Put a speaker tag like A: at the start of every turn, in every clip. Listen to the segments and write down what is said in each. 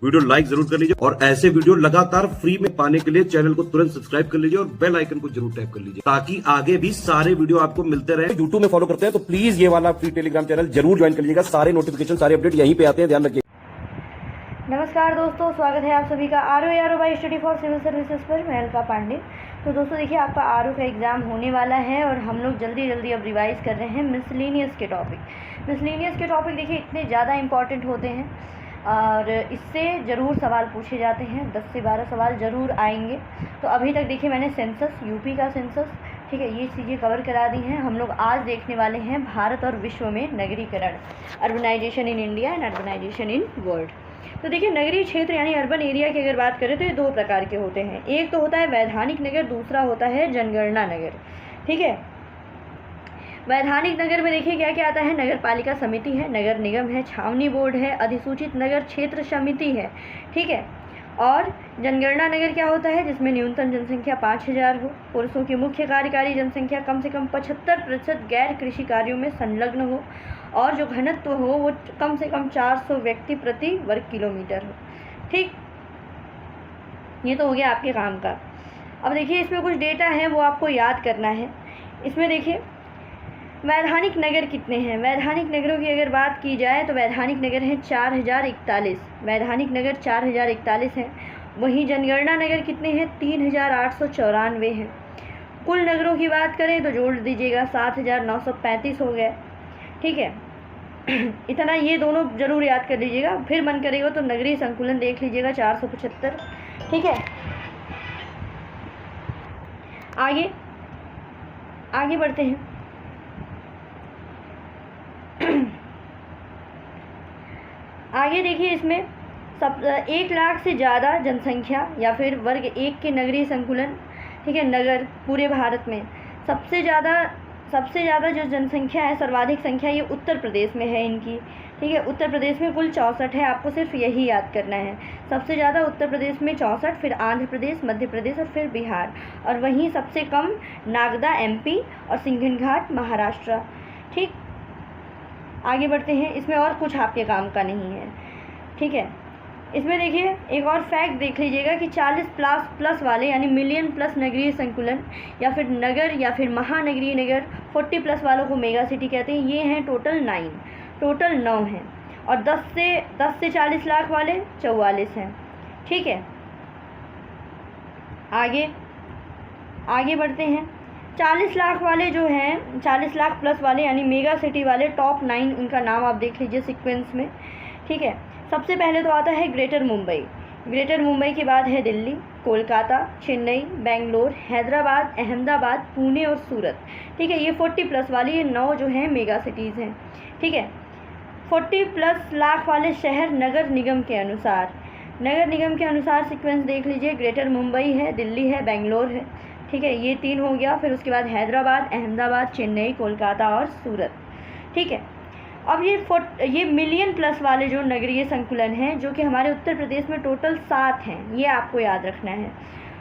A: Video like जरूर कर लीजिए और ऐसे वीडियो लगातार फ्री में पाने के लिए चैनल को तुरंत सब्सक्राइब कर लीजिए और बेल आइकन को जरूर टैप कर लीजिए ताकि आगे भी सारे वीडियो आपको मिलते रहे। यूट्यूब में फॉलो करते हैं तो प्लीज ये वाला फ्री टेलीग्राम चैनल जरूर ज्वाइन कर लीजिएगा। सारे नोटिफिकेशन सारे अपडेट यहीं पे आते हैं, ध्यान रखिए।
B: नमस्कार दोस्तों, स्वागत है आप सभी का RO by study for civil services पर। मैं अलका पांडे। तो दोस्तों देखिए, आपका आरओ का एग्ज़ाम होने वाला है और हम लोग जल्दी अब रिवाइज़ कर रहे हैं मिसलेनियस के टॉपिक। मिसलेनियस के टॉपिक देखिए इतने ज़्यादा इंपॉर्टेंट होते हैं और इससे ज़रूर सवाल पूछे जाते हैं। 10 से 12 सवाल ज़रूर आएंगे। तो अभी तक देखिए मैंने सेंसस, यूपी का सेंसस, ठीक है, ये चीज़ें कवर करा दी हैं। हम लोग आज देखने वाले हैं भारत और विश्व में नगरीकरण, urbanisation in India and urbanisation in world. तो देखिए, नगरीय क्षेत्र यानी अर्बन एरिया की अगर बात करें तो ये 2 प्रकार के होते हैं। एक तो होता है वैधानिक नगर, दूसरा होता है जनगणना नगर। ठीक है, वैधानिक नगर में देखिए क्या क्या आता है। नगर पालिका समिति है, नगर निगम है, छावनी बोर्ड है, अधिसूचित नगर क्षेत्र समिति है। ठीक है, और जनगणना नगर क्या होता है, जिसमें न्यूनतम जनसंख्या 5000 हो, पुरुषों की मुख्य कार्यकारी जनसंख्या कम से कम 75% गैर कृषि कार्यों में संलग्न हो और जो घनत्व हो वो कम से कम 400 व्यक्ति प्रति वर्ग किलोमीटर हो। ठीक, ये तो हो गया आपके काम का। अब देखिए इसमें कुछ डेटा है वो आपको याद करना है। इसमें देखिए वैधानिक नगर कितने हैं। वैधानिक नगरों की अगर बात की जाए तो वैधानिक नगर हैं 4041। वैधानिक नगर 4041 हैं। वहीं जनगणना नगर कितने हैं, 3894 हैं। कुल नगरों की बात करें तो जोड़ दीजिएगा 7935 हो गए। ठीक है, इतना ये दोनों जरूर याद कर लीजिएगा। फिर मन करेगा तो नगरीय संकुलन देख लीजिएगा 475। ठीक है, आगे बढ़ते हैं। आगे देखिए, इसमें 1 लाख से ज़्यादा जनसंख्या या फिर वर्ग 1 के नगरीय संकुलन, ठीक है, नगर पूरे भारत में सबसे ज़्यादा जो जनसंख्या है, सर्वाधिक संख्या ये उत्तर प्रदेश में है इनकी। ठीक है, उत्तर प्रदेश में कुल 64 है। आपको सिर्फ यही याद करना है, सबसे ज़्यादा उत्तर प्रदेश में 64, फिर आंध्र प्रदेश, मध्य प्रदेश और फिर बिहार, और वहीं सबसे कम नागदा एमपी और सिंघन घाट महाराष्ट्र। ठीक, आगे बढ़ते हैं। इसमें और कुछ आपके काम का नहीं है। ठीक है, इसमें देखिए एक और फैक्ट देख लीजिएगा कि 40 प्लस वाले यानी मिलियन प्लस नगरीय संकुलन या फिर नगर या फिर महानगरीय नगर, 40 प्लस वालों को मेगा सिटी कहते हैं। ये हैं टोटल 9 हैं। और 10 से 40 लाख वाले 44 हैं। ठीक है, आगे बढ़ते हैं। 40 लाख वाले जो हैं, 40 लाख प्लस वाले यानी मेगा सिटी वाले, टॉप 9 उनका नाम आप देख लीजिए सीक्वेंस में। ठीक है, सबसे पहले तो आता है ग्रेटर मुंबई। ग्रेटर मुंबई के बाद है दिल्ली, कोलकाता, चेन्नई, बेंगलोर, हैदराबाद, अहमदाबाद, पुणे और सूरत। ठीक है, ये 40 प्लस वाली ये 9 जो हैं मेगा सिटीज़ हैं। ठीक है, 40 प्लस लाख वाले शहर नगर निगम के अनुसार सीक्वेंस देख लीजिए। ग्रेटर मुंबई है, दिल्ली है, बेंगलोर है। ठीक है, ये 3 हो गया। फिर उसके बाद हैदराबाद, अहमदाबाद, चेन्नई, कोलकाता और सूरत। ठीक है, अब ये मिलियन प्लस वाले जो नगरीय संकुलन हैं, जो कि हमारे उत्तर प्रदेश में टोटल 7 हैं, ये आपको याद रखना है।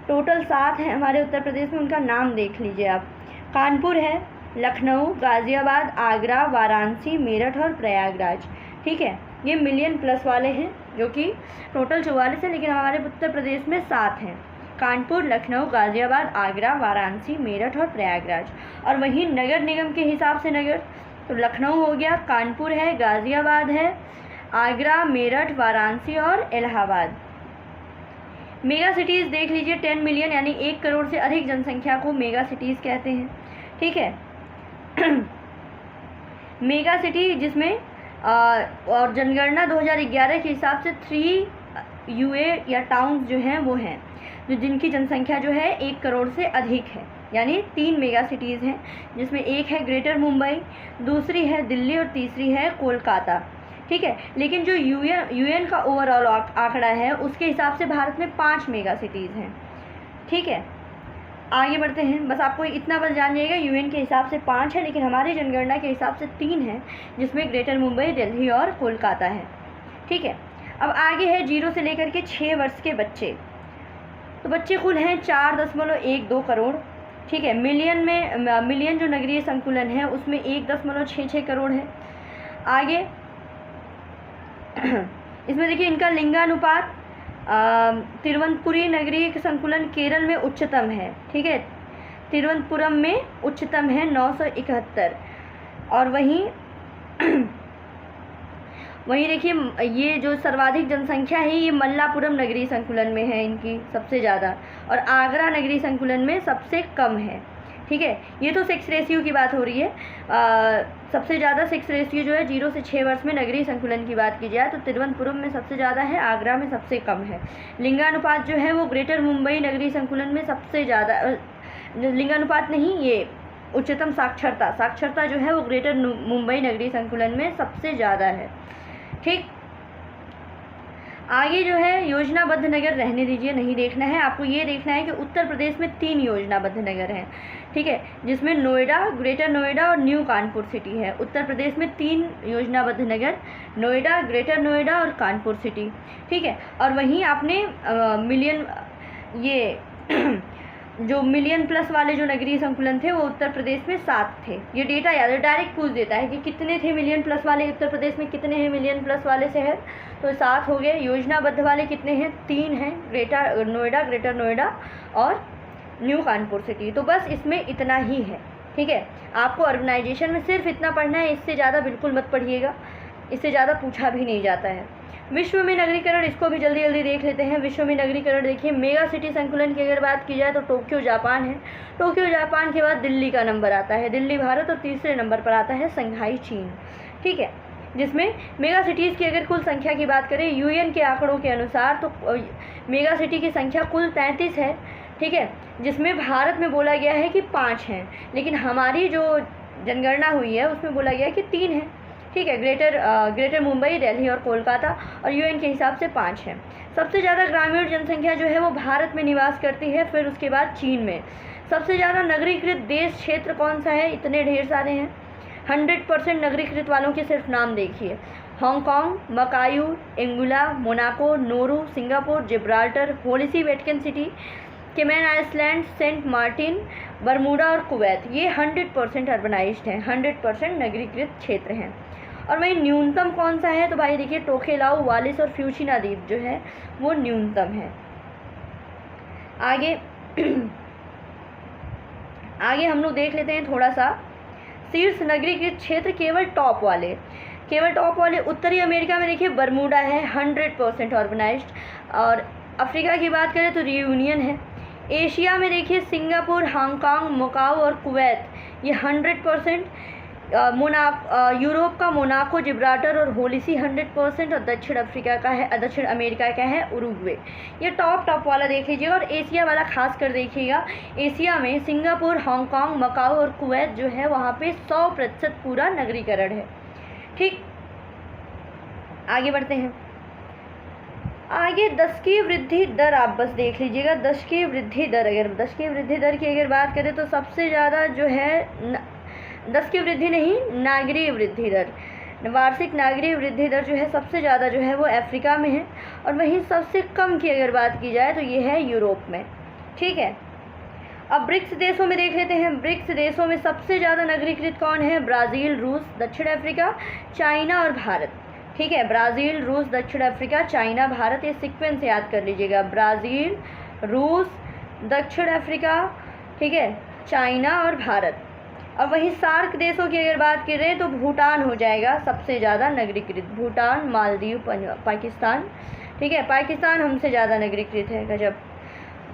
B: टोटल 7 हैं हमारे उत्तर प्रदेश में। उनका नाम देख लीजिए आप। कानपुर है, लखनऊ, गाज़ियाबाद, आगरा, वाराणसी, मेरठ और प्रयागराज। ठीक है, ये मिलियन प्लस वाले हैं, जो कि टोटल 44 है, लेकिन हमारे उत्तर प्रदेश में 7 हैं। कानपुर, लखनऊ, गाज़ियाबाद, आगरा, वाराणसी, मेरठ और प्रयागराज। और वहीं नगर निगम के हिसाब से नगर तो लखनऊ हो गया, कानपुर है, गाज़ियाबाद है, आगरा, मेरठ, वाराणसी और इलाहाबाद। मेगा सिटीज़ देख लीजिए, 10 मिलियन यानी 1 करोड़ से अधिक जनसंख्या को मेगा सिटीज़ कहते हैं। ठीक है, मेगा सिटी जिसमें और जनगणना 2011 के हिसाब से 3 यूए या टाउन्स जो हैं वो हैं जिनकी जनसंख्या जो है 1 करोड़ से अधिक है, यानी 3 मेगा सिटीज़ हैं, जिसमें एक है ग्रेटर मुंबई, दूसरी है दिल्ली और तीसरी है कोलकाता। ठीक है, लेकिन जो यूएन का ओवरऑल आंकड़ा है उसके हिसाब से भारत में 5 मेगा सिटीज़ हैं। ठीक है, आगे बढ़ते हैं। बस आपको इतना बस जानिएगा, यूएन के हिसाब से 5 है, लेकिन हमारी जनगणना के हिसाब से 3 है, जिसमें ग्रेटर मुंबई, दिल्ली और कोलकाता है। ठीक है, अब आगे है 0 से लेकर के 6 वर्ष के बच्चे। तो बच्चे कुल हैं 4.12 करोड़। ठीक है, मिलियन जो नगरीय संकुलन है उसमें 1.66 करोड़ है। आगे इसमें देखिए इनका लिंगानुपात तिरुवनंतपुरी नगरीय संकुलन केरल में उच्चतम है, ठीक है, तिरुवनंतपुरम में उच्चतम है 971। और वहीं देखिए ये जो सर्वाधिक जनसंख्या है ये मल्लापुरम नगरीय संकुलन में है इनकी सबसे ज़्यादा, और आगरा नगरीय संकुलन में सबसे कम है, ठीक है। ये तो सेक्स रेशियो की बात हो रही है। सबसे ज़्यादा सेक्स रेशियो जो है 0 से 6 वर्ष में नगरीय संकुलन की बात की जाए तो तिरुवनंतपुरम में सबसे ज़्यादा है, आगरा में सबसे कम है। लिंगानुपात जो है वो ग्रेटर मुंबई नगरीय संकुलन में सबसे ज़्यादा, लिंगानुपात नहीं, ये उच्चतम साक्षरता जो है वो ग्रेटर मुंबई नगरीय संकुलन में सबसे ज़्यादा है, ठीक। आगे जो है योजनाबद्ध नगर रहने दीजिए, नहीं देखना है आपको। ये देखना है कि उत्तर प्रदेश में 3 योजनाबद्ध नगर हैं, ठीक है, जिसमें नोएडा, ग्रेटर नोएडा और न्यू कानपुर सिटी है। उत्तर प्रदेश में 3 योजनाबद्ध नगर, नोएडा, ग्रेटर नोएडा और कानपुर सिटी, ठीक है। और वहीं आपने मिलियन, ये जो मिलियन प्लस वाले जो नगरीय संकुलन थे वो उत्तर प्रदेश में 7 थे। ये डेटा याद है, डायरेक्ट पूछ देता है कि कितने थे मिलियन प्लस वाले उत्तर प्रदेश में, कितने हैं मिलियन प्लस वाले शहर, तो 7 हो गए। योजनाबद्ध वाले कितने हैं, 3 हैं, ग्रेटर नोएडा और न्यू कानपुर सिटी। तो बस इसमें इतना ही है, ठीक है। आपको अर्बनाइजेशन में सिर्फ इतना पढ़ना है, इससे ज़्यादा बिल्कुल मत पढ़िएगा, इससे ज़्यादा पूछा भी नहीं जाता है। विश्व में नगरीकरण, इसको भी जल्दी जल्दी देख लेते हैं। विश्व में नगरीकरण देखिए, मेगा सिटी संकुलन की अगर बात की जाए तो टोक्यो जापान है। टोक्यो जापान के बाद दिल्ली का नंबर आता है, दिल्ली भारत, और तीसरे नंबर पर आता है संघाई चीन, ठीक है। जिसमें मेगा सिटीज़ की अगर कुल संख्या की बात करें यूएन के आंकड़ों के अनुसार तो मेगा सिटी की संख्या कुल 33 है, ठीक है, जिसमें भारत में बोला गया है कि 5 हैं, लेकिन हमारी जो जनगणना हुई है उसमें बोला गया है कि 3 है, ठीक है। ग्रेटर मुंबई, दिल्ली और कोलकाता, और यूएन के हिसाब से 5 है। सबसे ज़्यादा ग्रामीण जनसंख्या जो है वो भारत में निवास करती है, फिर उसके बाद चीन में। सबसे ज़्यादा नगरीकृत देश क्षेत्र कौन सा है, इतने ढेर सारे हैं। 100% नगरीकृत वालों के सिर्फ नाम देखिए, Hong Kong, Macau, Anguilla, Monaco, Nauru, Singapore, Gibraltar, Holy See, Vatican City, Cayman Island, Saint Martin, Bermuda और कुवैत। ये 100% अर्बनाइज्ड हैं, 100% नगरीकृत क्षेत्र हैं। और वहीं न्यूनतम कौन सा है, तो भाई देखिए टोकेलाऊ, वालिस और फ्यूचिना द्वीप जो है वो न्यूनतम है। आगे हम लोग देख लेते हैं थोड़ा सा शीर्ष नगरीकृत क्षेत्र, केवल टॉप वाले उत्तरी अमेरिका में देखिए बरमूडा है, 100% ऑर्गेनाइज्ड। और अफ्रीका की बात करें तो रियूनियन है। एशिया में देखिए सिंगापुर, हांगकांग, मकाऊ और कुवैत, ये 100%। यूरोप का मोनाको, जिब्राल्टर और होलीसी 100%, और दक्षिण अमेरिका का है उरुग्वे। ये टॉप वाला देख लीजिएगा। और एशिया वाला खास कर देखिएगा, एशिया में सिंगापुर, हांगकांग, मकाऊ और कुवैत जो है वहाँ पे 100% पूरा नगरीकरण है, ठीक। आगे बढ़ते हैं। आगे 10 की वृद्धि दर आप बस देख लीजिएगा। 10 की वृद्धि दर की अगर बात करें तो सबसे ज़्यादा जो है 10 की वृद्धि नहीं, नागरीय वृद्धि दर, वार्षिक नागरीय वृद्धि दर जो है सबसे ज़्यादा जो है वो अफ्रीका में है। और वहीं सबसे कम की अगर बात की जाए तो ये है यूरोप में, ठीक है। अब ब्रिक्स देशों में देख लेते हैं। ब्रिक्स देशों में सबसे ज़्यादा नगरीकृत कौन है, ब्राज़ील, रूस, दक्षिण अफ्रीका, चाइना और भारत, ठीक है। ब्राज़ील, रूस, दक्षिण अफ्रीका, चाइना, भारत, ये सीक्वेंस याद कर लीजिएगा। ब्राज़ील, रूस, दक्षिण अफ्रीका, ठीक है, चाइना और भारत। और वहीं सार्क देशों की अगर बात करें तो भूटान हो जाएगा सबसे ज़्यादा नगरीकृत। भूटान, मालदीव, पाकिस्तान, ठीक है, पाकिस्तान हमसे ज़्यादा नगरीकृत है, गजब।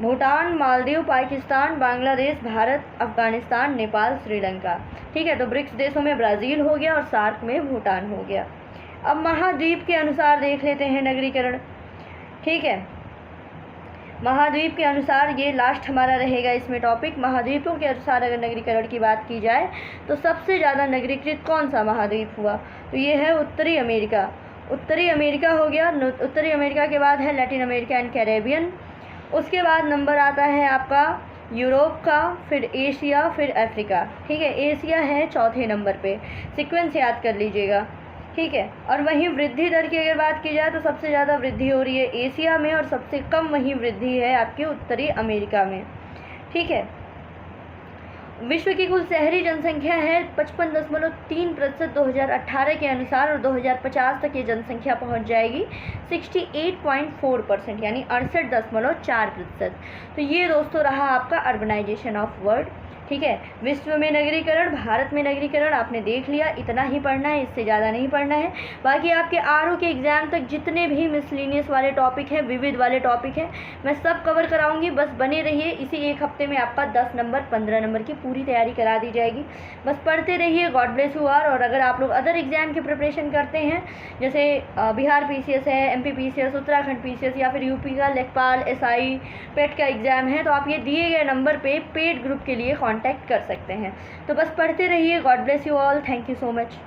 B: भूटान, मालदीव, पाकिस्तान, बांग्लादेश, भारत, अफगानिस्तान, नेपाल, श्रीलंका, ठीक है। तो ब्रिक्स देशों में ब्राज़ील हो गया और सार्क में भूटान हो गया। अब महाद्वीप के अनुसार देख लेते हैं नगरीकरण, ठीक है। महाद्वीप के अनुसार ये लास्ट हमारा रहेगा इसमें टॉपिक। महाद्वीपों के अनुसार अगर नगरीकरण की बात की जाए तो सबसे ज़्यादा नगरीकृत कौन सा महाद्वीप हुआ, तो ये है उत्तरी अमेरिका। उत्तरी अमेरिका हो गया। उत्तरी अमेरिका के बाद है लैटिन अमेरिका एंड कैरेबियन। उसके बाद नंबर आता है आपका यूरोप का, फिर एशिया, फिर अफ्रीका, ठीक है। एशिया है चौथे नंबर पे, सीक्वेंस याद कर लीजिएगा, ठीक है। और वहीं वृद्धि दर की अगर बात की जाए तो सबसे ज़्यादा वृद्धि हो रही है एशिया में, और सबसे कम वहीं वृद्धि है आपके उत्तरी अमेरिका में, ठीक है। विश्व की कुल शहरी जनसंख्या है 55.3% 2018 के अनुसार, और 2050 तक ये जनसंख्या पहुंच जाएगी 68.4%, यानी 68.4%। तो ये दोस्तों रहा आपका अर्बनाइजेशन ऑफ वर्ल्ड। ठीक है, विश्व में नगरीकरण, भारत में नगरीकरण आपने देख लिया, इतना ही पढ़ना है, इससे ज़्यादा नहीं पढ़ना है। बाकी आपके आरओ के एग्ज़ाम तक जितने भी मिसलिनियस वाले टॉपिक हैं, विविध वाले टॉपिक हैं, मैं सब कवर कराऊंगी। बस बने रहिए, इसी एक हफ्ते में आपका 10 नंबर 15 नंबर की पूरी तैयारी करा दी जाएगी। बस पढ़ते रहिए। गॉड ब्लेस यू आर। और अगर आप लोग अदर एग्ज़ाम की प्रिपरेशन करते हैं, जैसे बिहार PCS है, MP PCS, उत्तराखंड PCS, या फिर यूपी का लेखपाल, SI, पेट का एग्ज़ाम है, तो आप ये दिए गए नंबर पे पेड ग्रुप के लिए कांटेक्ट कर सकते हैं। तो बस पढ़ते रहिए। God bless you all. Thank you so much.